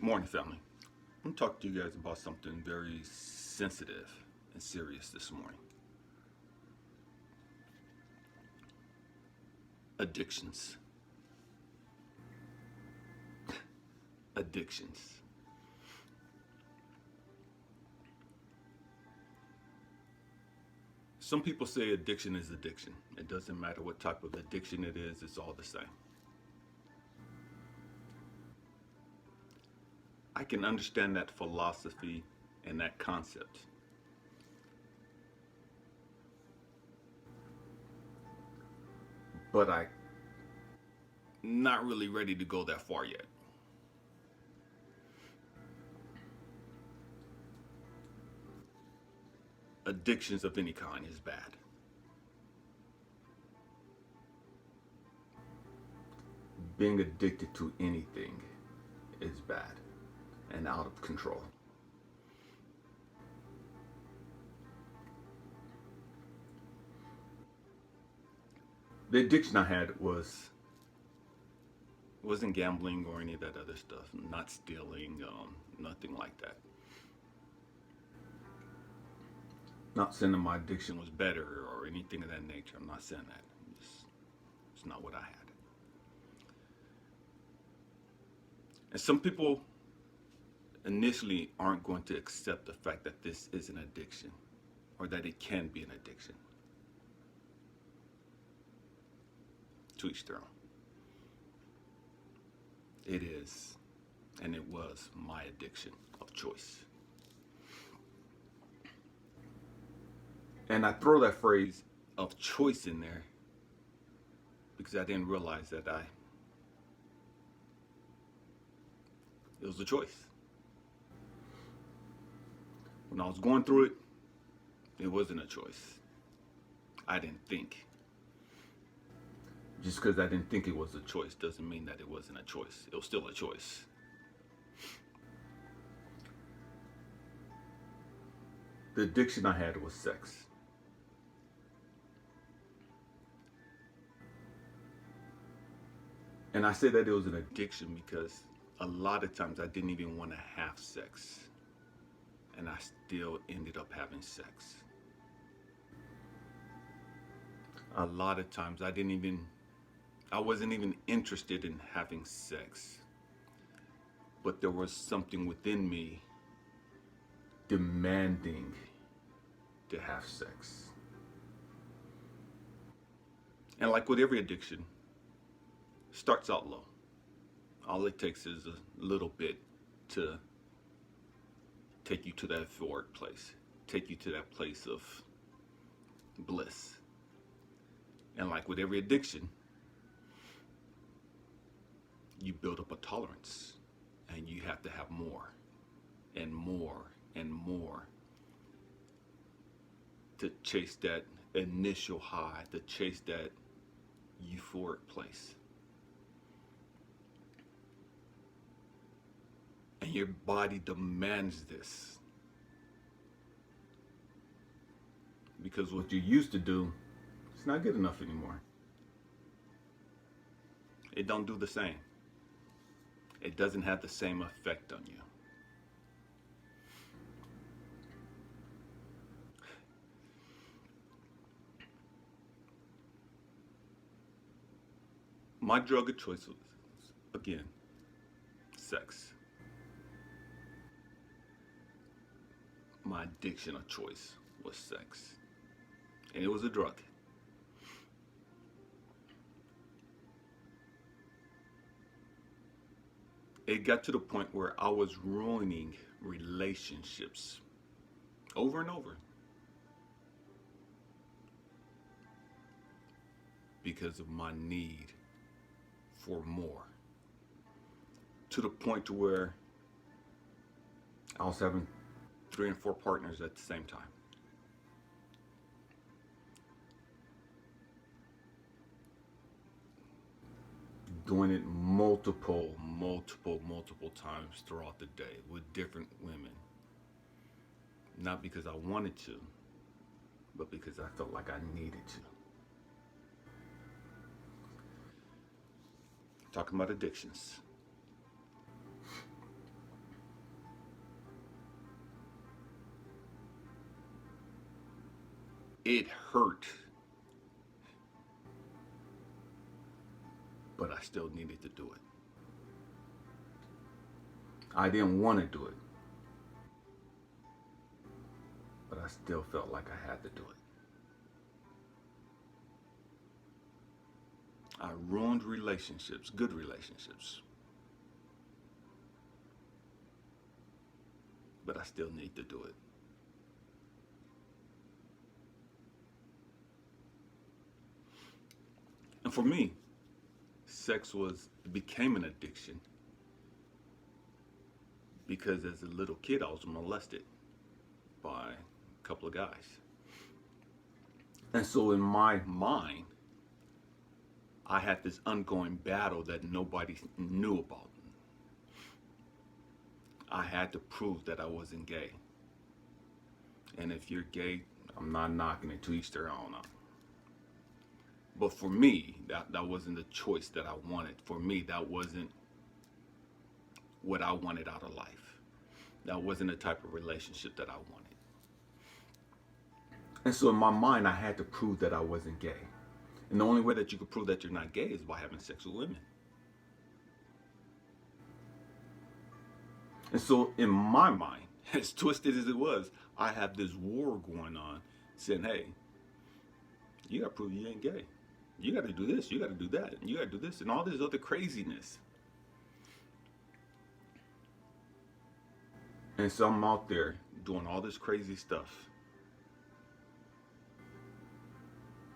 Morning, family. I'm going to talk to you guys about something very sensitive and serious this morning. Addictions. Addictions. Some people say addiction is addiction. It doesn't matter what type of addiction it is, it's all the same. I can understand that philosophy and that concept. But I'm not really ready to go that far yet. Addictions of any kind is bad. Being addicted to anything is bad and out of control. The addiction I had wasn't gambling or any of that other stuff. Not stealing, nothing like that. Not saying that my addiction was better or anything of that nature. I'm not saying that. It's not what I had. And some people initially aren't going to accept the fact that this is an addiction or that it can be an addiction. To each their own. It is, and it was my addiction of choice. And I throw that phrase of choice in there because I didn't realize that it was a choice. When I was going through it, it wasn't a choice. I didn't think. Just because I didn't think it was a choice doesn't mean that it wasn't a choice. It was still a choice. The addiction I had was sex. And I say that it was an addiction because a lot of times I didn't even want to have sex. And I still ended up having sex. A lot of times I wasn't even interested in having sex. But there was something within me demanding to have sex. And like with every addiction, starts out low. All it takes is a little bit to take you to that euphoric place, take you to that place of bliss. And like with every addiction, you build up a tolerance and you have to have more and more and more to chase that initial high, to chase that euphoric place. And your body demands this. Because what you used to do, it's not good enough anymore. It don't do the same. It doesn't have the same effect on you. My drug of choice was, again, sex. My addiction of choice was sex. And it was a drug. It got to the point where I was ruining relationships over and over because of my need for more. To the point to where I was having 3 and 4 partners at the same time. Doing it multiple times throughout the day with different women. Not because I wanted to, but because I felt like I needed to. Talking about addictions. It hurt, but I still needed to do it. I didn't want to do it, but I still felt like I had to do it. I ruined relationships, good relationships, but I still need to do it. And for me, sex became an addiction because as a little kid I was molested by a couple of guys. And so in my mind, I had this ongoing battle that nobody knew about. I had to prove that I wasn't gay. And if you're gay, I'm not knocking it, to each their own. But for me, that wasn't the choice that I wanted. For me, that wasn't what I wanted out of life. That wasn't the type of relationship that I wanted. And so in my mind, I had to prove that I wasn't gay. And the only way that you could prove that you're not gay is by having sex with women. And so in my mind, as twisted as it was, I have this war going on saying, hey, you got to prove you ain't gay. You got to do this, you got to do that, and you got to do this, and all this other craziness. And so I'm out there doing all this crazy stuff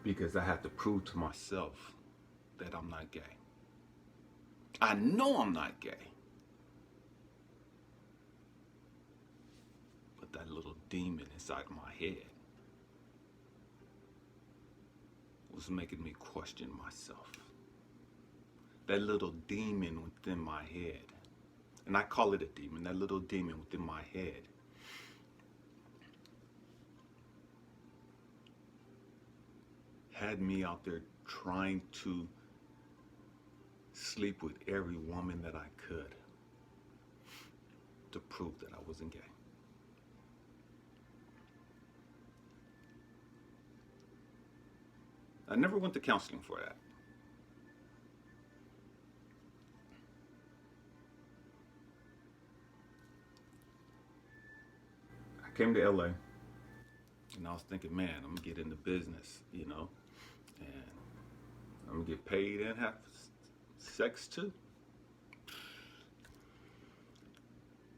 because I have to prove to myself that I'm not gay. I know I'm not gay. But that little demon inside my head was making me question myself. That little demon within my head, and I call it a demon, that little demon within my head had me out there trying to sleep with every woman that I could to prove that I wasn't gay. I never went to counseling for that. I came to LA and I was thinking, man, I'm gonna get into business, and I'm gonna get paid and have sex too.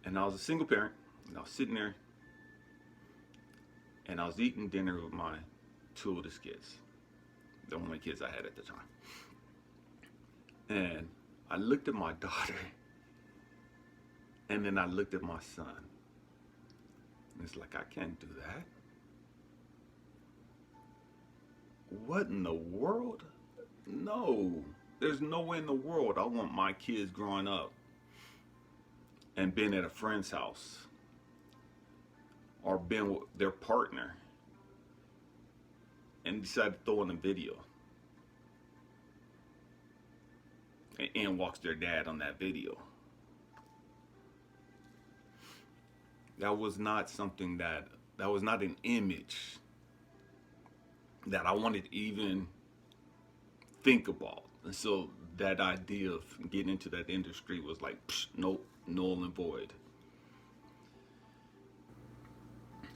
And I was a single parent, and I was sitting there and I was eating dinner with my two oldest kids, the only kids I had at the time. And I looked at my daughter, and then I looked at my son. And it's like, I can't do that. What in the world? No, there's no way in the world I want my kids growing up and being at a friend's house or being with their partner and decide to throw in a video. And walks their dad on that video. That was not something that was not an image that I wanted to even think about. And so that idea of getting into that industry was like, nope, null and void.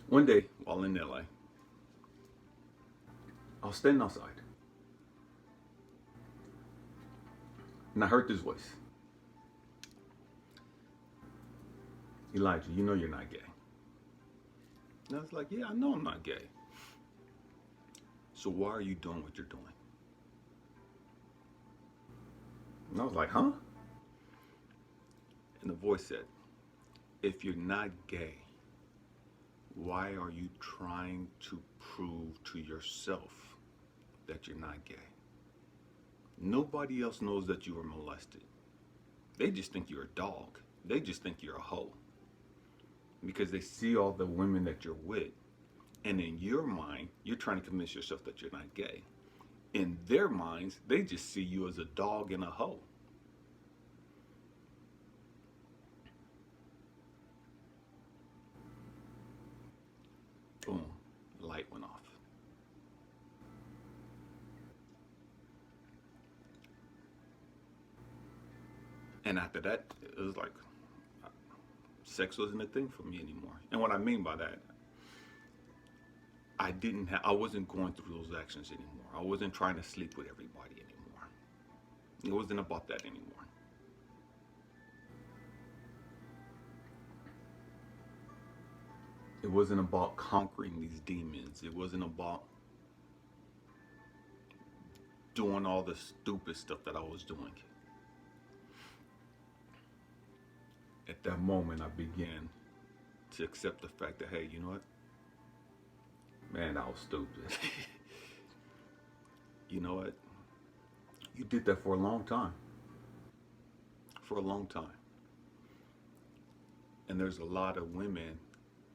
One day, while in LA, I was standing outside. And I heard this voice. Elijah, you know you're not gay. And I was like, yeah, I know I'm not gay. So why are you doing what you're doing? And I was like, huh? And the voice said, if you're not gay, why are you trying to prove to yourself that you're not gay? Nobody else knows that you were molested. They just think you're a dog. They just think you're a hoe. Because they see all the women that you're with. And in your mind, you're trying to convince yourself that you're not gay. In their minds, they just see you as a dog and a hoe. Boom, the light went off. And after that, it was like sex wasn't a thing for me anymore. And what I mean by that, I wasn't going through those actions anymore. I wasn't trying to sleep with everybody anymore. It wasn't about that anymore. It wasn't about conquering these demons. It wasn't about doing all the stupid stuff that I was doing. At that moment, I began to accept the fact that, hey, you know what? Man, I was stupid. You know what? You did that for a long time. For a long time. And there's a lot of women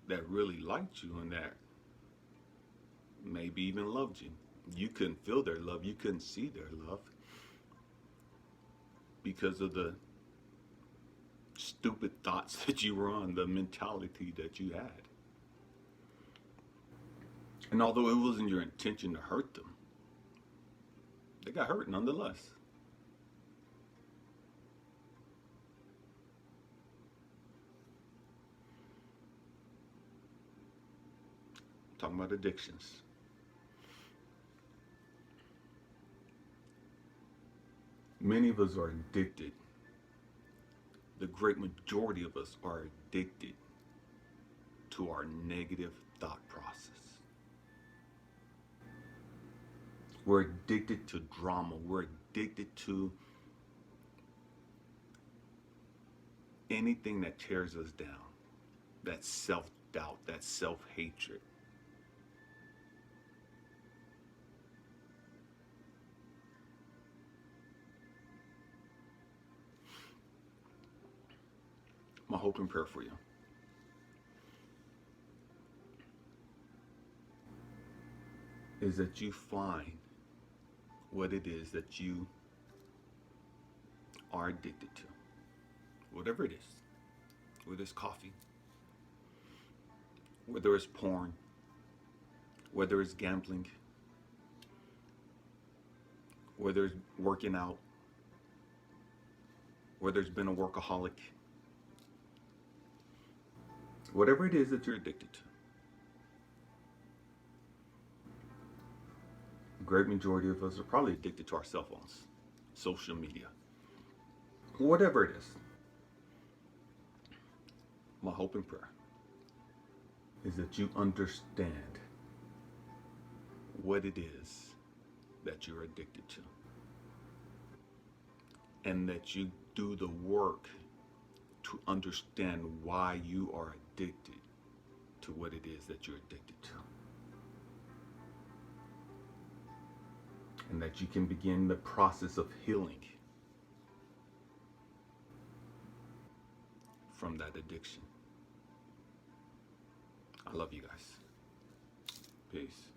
that really liked you and that maybe even loved you. You couldn't feel their love. You couldn't see their love because of the stupid thoughts that you were on, the mentality that you had. And although it wasn't your intention to hurt them, they got hurt nonetheless. I'm talking about addictions. Many of us are addicted. The great majority of us are addicted to our negative thought process. We're addicted to drama. We're addicted to anything that tears us down. That self-doubt, that self-hatred. My hope and prayer for you is that you find what it is that you are addicted to. Whatever it is. Whether it's coffee, whether it's porn, whether it's gambling, whether it's working out, whether it's been a workaholic, whatever it is that you're addicted to. The great majority of us are probably addicted to our cell phones, social media, whatever it is. My hope and prayer is that you understand what it is that you're addicted to, and that you do the work to understand why you are addicted to what it is that you're addicted to. And that you can begin the process of healing from that addiction. I love you guys. Peace.